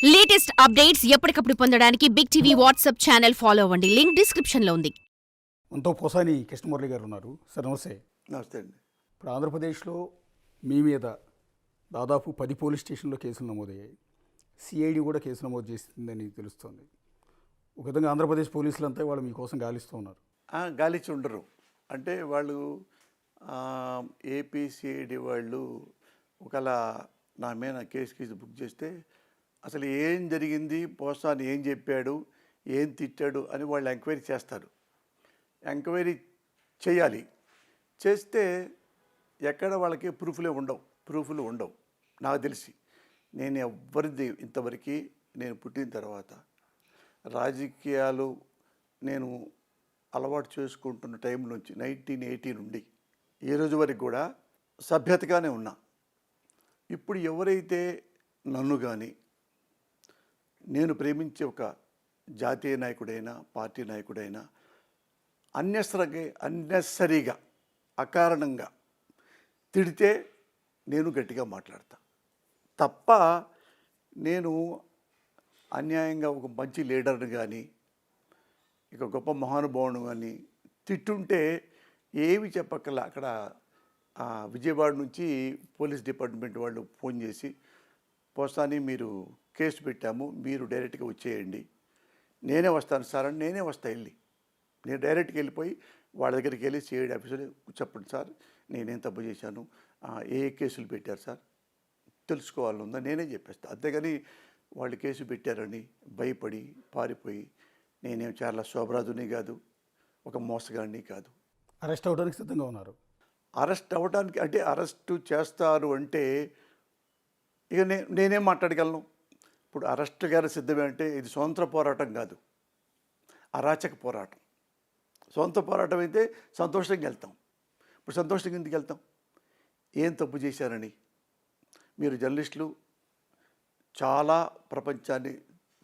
Latest updates ఎప్పటికప్పుడు పొందడానికి big TV WhatsApp channel follow అవ్వండి. లింక్ డిస్క్రిప్షన్ లో ఉంది. మనతో పోసాని కృష్ణమురళి గారు ఉన్నారు. సార్ నమస్తే. నమస్తే అండి. ఇప్పుడు ఆంధ్రప్రదేశ్లో మీ మీద దాదాపు 10 పోలీస్ స్టేషన్లో కేసులు నమోదయ్యాయి. సిఐడి కూడా కేసు నమోదు చేసిందని తెలుస్తోంది. ఒక విధంగా ఆంధ్రప్రదేశ్ పోలీసులంతా వాళ్ళు మీకోసం గాలిస్తూ ఉన్నారు. గాలిచి ఉండరు. అంటే వాళ్ళు ఏపీసీఐడి వాళ్ళు ఒకవేళ నా మీద కేసు బుక్ చేస్తే అసలు ఏం జరిగింది, పోసాని ఏం చెప్పాడు, ఏం తిట్టాడు అని వాళ్ళు ఎంక్వైరీ చేస్తారు. ఎంక్వైరీ చేయాలి. చేస్తే ఎక్కడ వాళ్ళకి ప్రూఫ్లు ఉండవు. నాకు తెలిసి నేను ఎవరిది ఇంతవరకు నేను పుట్టిన తర్వాత రాజకీయాలు నేను అలవాటు చేసుకుంటున్న టైం నుంచి 1980 నుండి ఈ రోజు వరకు కూడా సభ్యతగానే ఉన్నా. ఇప్పుడు ఎవరైతే నన్ను కానీ నేను ప్రేమించే ఒక జాతీయ నాయకుడైనా పార్టీ నాయకుడైనా అన్నెసరీగా అకారణంగా తిడితే నేను గట్టిగా మాట్లాడతా తప్ప నేను అన్యాయంగా ఒక మంచి లీడర్ని కానీ ఇక గొప్ప మహానుభావుని కానీ తిట్టుంటే ఏమి చెప్పక్కల. అక్కడ విజయవాడ నుంచి పోలీస్ డిపార్ట్మెంట్ వాళ్ళు ఫోన్ చేసి పోస్తాని మీరు కేసు పెట్టాము, మీరు డైరెక్ట్గా వచ్చేయండి, నేనే వస్తాను సార్ అని నేనే వెళ్ళి నేను డైరెక్ట్గా వెళ్ళిపోయి వాళ్ళ దగ్గరికి వెళ్ళి సిఐడి ఆఫీసర్ చెప్పండి సార్ నేనేం తప్పు చేశాను, ఏ కేసులు పెట్టారు సార్ తెలుసుకోవాలని ఉందా నేనే చెప్పేస్తాను. అంతేగాని వాళ్ళు కేసు పెట్టారని భయపడి పారిపోయి నేనేం చాలా శోభరాజుని కాదు, ఒక మోసగాడిని కాదు. అరెస్ట్ అవ్వడానికి సిద్ధంగా ఉన్నారు. అరెస్ట్ అవ్వడానికి అంటే అరెస్టు చేస్తారు అంటే ఇక నేనేం మాట్లాడగలను. ఇప్పుడు అరెస్ట్ గారి సిద్ధమే అంటే ఇది స్వతంత్ర పోరాటం కాదు, అరాచక పోరాటం. సొంత పోరాటం అయితే సంతోషంగా వెళ్తాం. ఇప్పుడు సంతోషంగా ఎందుకు వెళ్తాం? ఏం తప్పు చేశారని. మీరు జర్నలిస్టులు చాలా ప్రపంచాన్ని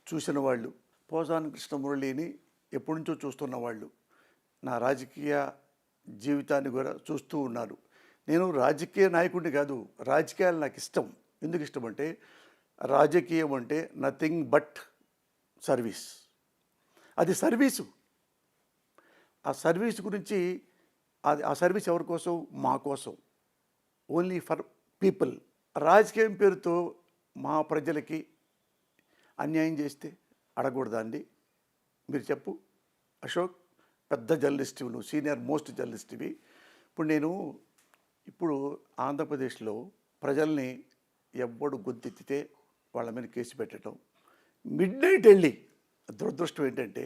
చూసిన వాళ్ళు, పోసాని కృష్ణమురళిని ఎప్పటి నుంచో చూస్తున్న వాళ్ళు, నా రాజకీయ జీవితాన్ని కూడా చూస్తూ ఉన్నారు. నేను రాజకీయ నాయకుడిని కాదు, రాజకీయాలు నాకు ఇష్టం. ఎందుకు ఇష్టం అంటే రాజకీయం అంటే నథింగ్ బట్ సర్వీస్. అది సర్వీసు. ఆ సర్వీస్ గురించి ఆ సర్వీస్ ఎవరి కోసం? మా కోసం, ఓన్లీ ఫర్ పీపుల్. రాజకీయం పేరుతో మా ప్రజలకి అన్యాయం చేస్తే అడగకూడదా అండి? మీరు చెప్పు అశోక్, పెద్ద జర్నలిస్ట్, నువ్వు సీనియర్ మోస్ట్ జర్నలిస్ట్వి. ఇప్పుడు ఆంధ్రప్రదేశ్లో ప్రజల్ని ఎవ్వడు గొంతెత్తితే వాళ్ళ మీద కేసు పెట్టడం, మిడ్ నైట్ వెళ్ళి, దురదృష్టం ఏంటంటే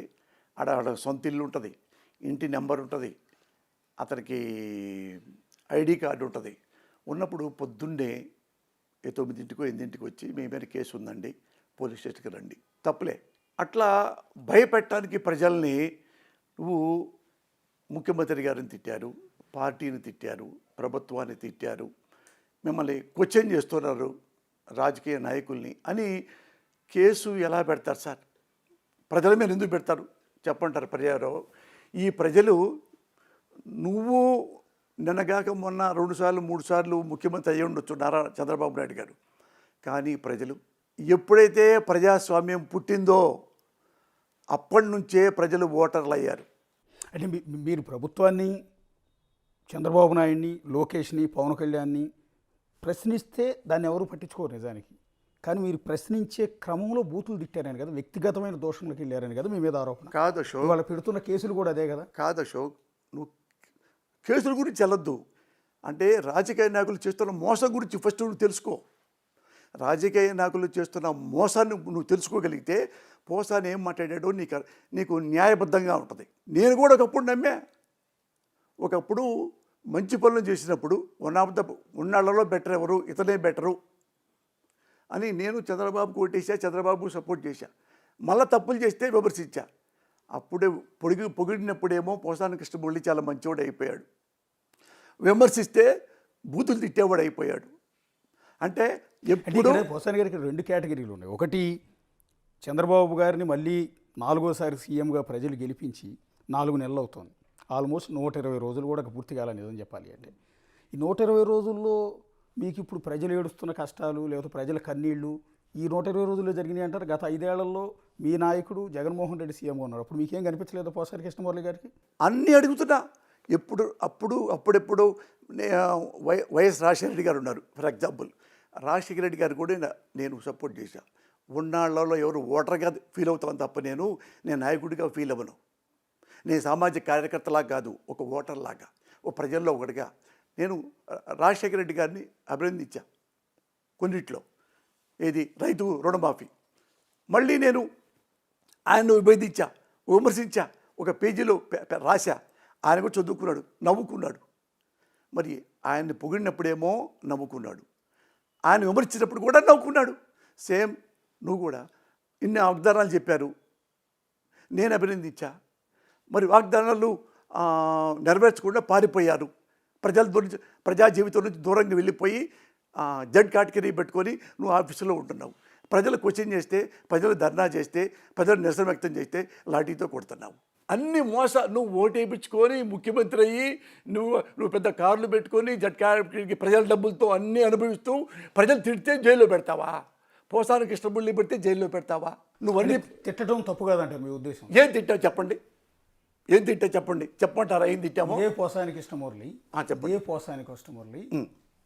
ఆడ సొంత ఇల్లు ఉంటుంది, ఇంటి నెంబర్ ఉంటుంది, అతనికి ఐడి కార్డు ఉంటుంది. ఉన్నప్పుడు పొద్దున్నే 9ంటికో 8ంటికి వచ్చి మీ మీద కేసు ఉందండి పోలీస్ స్టేషన్కి రండి. తప్పులే. అట్లా భయపెట్టడానికి ప్రజల్ని నువ్వు ముఖ్యమంత్రి గారిని తిట్టారు, పార్టీని తిట్టారు, ప్రభుత్వాన్ని తిట్టారు, మిమ్మల్ని క్వశ్చన్ చేస్తున్నారు రాజకీయ నాయకుల్ని అని కేసు ఎలా పెడతారు సార్? ప్రజల మీద ఎందుకు పెడతారు చెప్పంటారు ప్రజలు. ఈ ప్రజలు నువ్వు నిన్నగాక మొన్న 2 సార్లు 3 సార్లు ముఖ్యమంత్రి అయ్యి ఉండొచ్చు చంద్రబాబు నాయుడు గారు, కానీ ప్రజలు ఎప్పుడైతే ప్రజాస్వామ్యం పుట్టిందో అప్పటి నుంచే ప్రజలు ఓటర్లు అయ్యారు. అంటే మీరు ప్రభుత్వాన్ని, చంద్రబాబు నాయుడిని, లోకేష్ని, పవన్ కళ్యాణ్ని ప్రశ్నిస్తే దాన్ని ఎవరు పట్టించుకోరు నిజానికి. కానీ మీరు ప్రశ్నించే క్రమంలో బూతులు తిట్టారని కదా, వ్యక్తిగతమైన దోషంలోకి వెళ్ళారని కదా మీ మీద ఆరోపణ. కాదు అశోక్, వాళ్ళు పెడుతున్న కేసులు కూడా అదే కదా. కాదు అశోక్, నువ్వు కేసుల గురించి వెళ్ళొద్దు. అంటే రాజకీయ నాయకులు చేస్తున్న మోసం గురించి ఫస్ట్ నువ్వు తెలుసుకో. రాజకీయ నాయకులు చేస్తున్న మోసాన్ని నువ్వు తెలుసుకోగలిగితే పోసాని ఏం మాట్లాడాడో నీకు న్యాయబద్ధంగా ఉంటుంది. నేను కూడా ఒకప్పుడు నమ్మా. ఒకప్పుడు మంచి పనులు చేసినప్పుడు ఉన్నాళ్ళలో బెటర్ ఎవరు, ఇతనే బెటరు అని నేను చంద్రబాబుకు ఓటేసా, చంద్రబాబు సపోర్ట్ చేశా. మళ్ళీ తప్పులు చేస్తే విమర్శించా. అప్పుడే పొగిడినప్పుడేమో పోసాని కృష్ణమురళి చాలా మంచివాడు అయిపోయాడు, విమర్శిస్తే బూతులు తిట్టేవాడు అయిపోయాడు. అంటే ఎప్పుడు పోసాని గారికి 2 కేటగిరీలు ఉన్నాయి. ఒకటి, చంద్రబాబు గారిని మళ్ళీ 4వ సీఎంగా ప్రజలు గెలిపించి 4 నెలలు అవుతుంది. ఆల్మోస్ట్ 120 రోజులు కూడా పూర్తి కాలని నిజం చెప్పాలి అంటే. ఈ 120 రోజుల్లో మీకు ఇప్పుడు ప్రజలు ఏడుస్తున్న కష్టాలు, లేకపోతే ప్రజల కన్నీళ్ళు ఈ 120 రోజుల్లో జరిగినాయి అంటారు. గత 5 ఏళ్లలో మీ నాయకుడు జగన్మోహన్ రెడ్డి సీఎంగా ఉన్నారు. అప్పుడు మీకేం కనిపించలేదు పోసాని కృష్ణమురళి గారికి? అన్నీ అడుగుతున్నా. అప్పుడెప్పుడు వైఎస్ రాజశేఖర రెడ్డి గారు ఉన్నారు. ఫర్ ఎగ్జాంపుల్ రాజశేఖర రెడ్డి గారు కూడా నేను సపోర్ట్ చేశాను. ఉన్నాళ్ళలో ఎవరు ఓటర్గా ఫీల్ అవుతామని తప్ప నేను నాయకుడిగా ఫీల్ అవ్వను. నేను సామాజిక కార్యకర్తలాగా కాదు, ఒక ఓటర్లాగా, ఒక ప్రజల్లో ఒకటిగా నేను రాజశేఖర రెడ్డి గారిని అభినందించా కొన్నిట్లో. ఏది రైతు రుణమాఫీ, మళ్ళీ నేను ఆయన్ను విమర్శించా, ఒక పేజీలో రాశా. ఆయన కూడా చదువుకున్నాడు, నవ్వుకున్నాడు. మరి ఆయన్ని పొగిడినప్పుడేమో నవ్వుకున్నాడు, ఆయన విమర్శించినప్పుడు కూడా నవ్వుకున్నాడు. సేమ్ నువ్వు కూడా ఇన్ని వాగ్దానాలు చెప్పారు, నేను అభినందించా. మరి వాగ్దానాలు నెరవేర్చకుండా పారిపోయారు. ప్రజా జీవితం నుంచి దూరంగా వెళ్ళిపోయి జడ్ కేటగిరీ పెట్టుకొని నువ్వు ఆఫీసులో ఉంటున్నావు. ప్రజలు క్వశ్చన్ చేస్తే, ప్రజలు ధర్నా చేస్తే, ప్రజలు నిరసన వ్యక్తం చేస్తే లాఠీతో కొడుతున్నావు. అన్ని నువ్వు ఓటు వేయించుకొని ముఖ్యమంత్రి అయ్యి నువ్వు పెద్ద కార్లు పెట్టుకొని జడ్ కేటగిరీకి ప్రజల డబ్బులతో అన్నీ అనుభవిస్తూ ప్రజలు తిడితే జైల్లో పెడతావా? పోసాని కృష్ణమురళి పెడితే జైల్లో పెడతావా? నువ్వు అన్నీ తిట్టడం తప్పు కాదంటారు మీ ఉద్దేశం? ఏం తిట్టావు చెప్పండి, చెప్పమంటారా? ఏం తిట్టామో? ఇదే పోసాని కృష్ణమురళి, చెప్పండి. ఇదే పోసాని కృష్ణమురళి,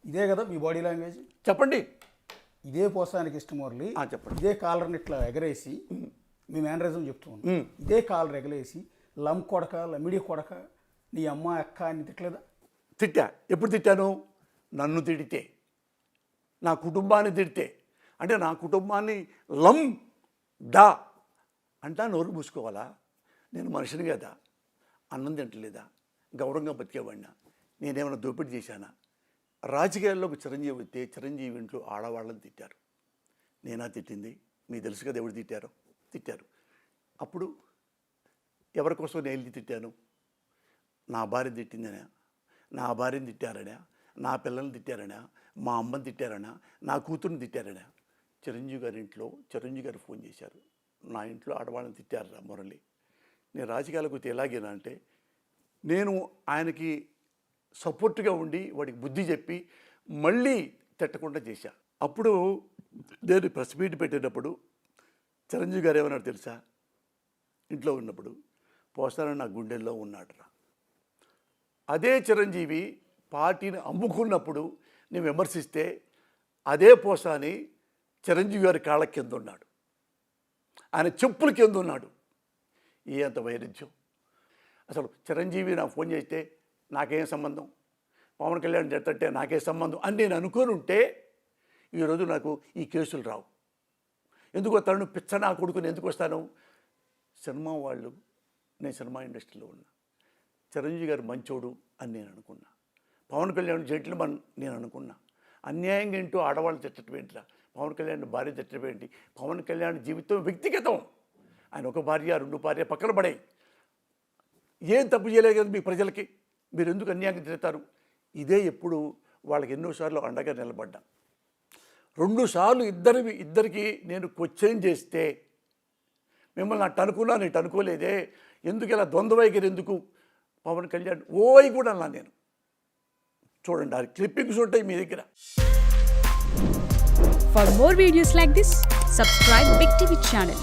ఇదే కదా మీ బాడీ లాంగ్వేజ్? చెప్పండి. ఇదే పోసాని కృష్ణమురళి, చెప్పండి. ఇదే కాలర్ని ఇట్లా ఎగరేసి మీ మేనరిజం చెప్తూ ఉన్నాం. ఇదే కాలర్ ఎగరేసి లం కొడక, లమిడి కొడక, నీ అమ్మ అక్క అని తిట్టలేదా? తిట్టా. ఎప్పుడు తిట్టాను? నన్ను తిడితే, నా కుటుంబాన్ని తిడితే, అంటే నా కుటుంబాన్ని లం డా అంటా నోరు మూసుకోవాలా? నేను మనిషిని కదా, అన్నం తింటలేదా, గౌరవంగా బతికేవాడినా, నేనేమైనా దోపిడీ చేశానా? రాజకీయాల్లోకి చిరంజీవి వస్తే చిరంజీవి ఇంట్లో ఆడవాళ్ళని తిట్టారు. నేనా తిట్టింది? మీకు తెలుసు కదా ఎవరు తిట్టారు. అప్పుడు ఎవరి కోసం నేను తిట్టాను? నా భార్యను తిట్టిందనా, నా భార్యను తిట్టారనా, నా పిల్లల్ని తిట్టారనా, మా అమ్మని తిట్టారనా, నా కూతుర్ని తిట్టారనా? చిరంజీవి గారి ఇంట్లో చిరంజీవి గారు ఫోన్ చేశారు, నా ఇంట్లో ఆడవాళ్ళని తిట్టారా మురళి? నేను రాజకీయాలకు వస్తే ఎలాగేనా అంటే, నేను ఆయనకి సపోర్ట్గా ఉండి వాడికి బుద్ధి చెప్పి మళ్ళీ తిట్టకుండా చేశా. అప్పుడు నేను ప్రెస్ మీట్ పెట్టేటప్పుడు చిరంజీవి గారు ఏమన్నారు తెలుసా? ఇంట్లో ఉన్నప్పుడు, పోసారని నా గుండెల్లో ఉన్నాడురా. అదే చిరంజీవి పార్టీని అమ్ముకున్నప్పుడు నేను విమర్శిస్తే అదే పోసాని చిరంజీవి గారి కాళ్ళ కింద ఉన్నాడు, ఆయన చెప్పుల కింద ఉన్నాడు. అంత వైరుధ్యం! అసలు చిరంజీవి నాకు ఫోన్ చేస్తే నాకేం సంబంధం, పవన్ కళ్యాణ్ చేస్తుంటే నాకే సంబంధం అని నేను అనుకొని ఉంటే ఈరోజు నాకు ఈ కేసులు రావు. ఎందుకు వస్తాను? పిచ్చ నా కొడుకుని ఎందుకు వస్తాను? సినిమా వాళ్ళు, నేను సినిమా ఇండస్ట్రీలో ఉన్నా, చిరంజీవి గారు మంచోడు అని నేను అనుకున్నా, పవన్ కళ్యాణ్ జెంటిల్మన్ నేను అనుకున్నా. అన్యాయంగా ఇంటూ ఆడవాళ్ళు తిట్టడం ఏంటిరా, పవన్ కళ్యాణ్ భార్య తిట్టడం ఏంటి? పవన్ కళ్యాణ్ జీవితం వ్యక్తిగతం. ఆయన ఒక భార్య, 2 భార్య పక్కన పడాయి. ఏం తప్పు చేయలేదు కదా మీ ప్రజలకి, మీరు ఎందుకు అన్యాయంగా తిడతారు? ఇదే ఎప్పుడు వాళ్ళకి ఎన్నోసార్లు అండగా నిలబడ్డా. 2 సార్లు ఇద్దరికి నేను క్వశ్చన్ చేస్తే మిమ్మల్ని అట్టు అనుకున్నాను, ఇటు అనుకోలేదే, ఎందుకు ఇలా ద్వంద్వైఖరి ఎందుకు? పవన్ కళ్యాణ్ ఓయ్ కూడా అన్నా నేను. చూడండి, ఆ క్లిప్పింగ్స్ ఉంటాయి మీ దగ్గర. For more videos like this, subscribe Big TV channel.